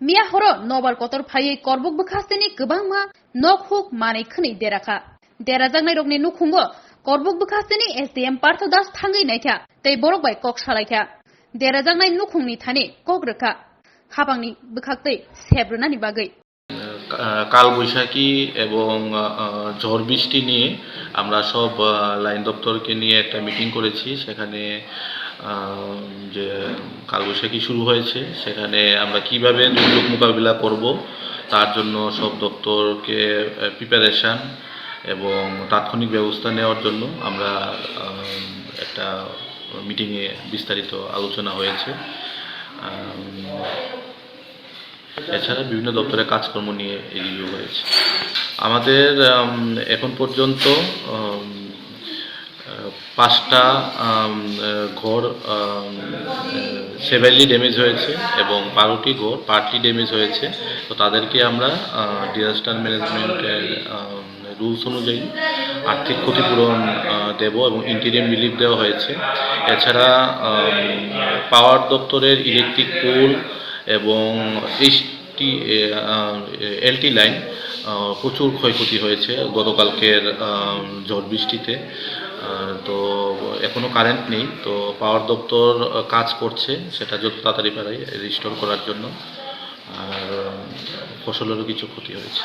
मिया हरो नबार कतर फायै करबुक बखास्तेनि गोबांमा नक हुक मानै खनै देराखा देराजांनाय रगनि नुखुंगो करबुक बखास्तेनि एसडीएम पार्थ दास थांगै नायथा तै बरक बाय कक सालायथा देराजांनाय नुखुंनि थानि कक रोखा हाबांनि बखाक्तै सेब्रनानि बागै কাল বৈশাখী এবং ঝড় বৃষ্টি নিয়ে আমরা সব লাইন দপ্তরকে নিয়ে একটা মিটিং করেছি। সেখানে যে কালবৈশাখী শুরু হয়েছে সেখানে আমরা কিভাবে দুর্যোগ মোকাবিলা করব তার জন্য সব দপ্তরকে প্রিপারেশান এবং তাৎক্ষণিক ব্যবস্থা নেওয়ার জন্য আমরা একটা মিটিংয়ে বিস্তারিত আলোচনা হয়েছে। এছাড়া বিভিন্ন দপ্তরের কাজকর্ম নিয়ে এই রিভিউ হয়েছে। আমাদের এখন পর্যন্ত 5টা ঘর সেভারলি ড্যামেজ হয়েছে এবং 12টি ঘর পার্টলি ড্যামেজ হয়েছে। তো তাদেরকে আমরা ডিজাস্টার ম্যানেজমেন্টের রুলস অনুযায়ী আর্থিক ক্ষতিপূরণ দেব এবং ইন্টিরিম রিলিফ দেওয়া হয়েছে। এছাড়া পাওয়ার দপ্তরের ইলেকট্রিক পোল এবং এলটি লাইন প্রচুর ক্ষয়ক্ষতি হয়েছে গতকালকের ঝড় বৃষ্টিতে। তো এখনো কারেন্ট নেই, তো পাওয়ার দপ্তর কাজ করছে সেটা যত তাড়াতাড়ি পারে রিস্টোর করার জন্য। আর ফসলেরও কিছু ক্ষতি হয়েছে।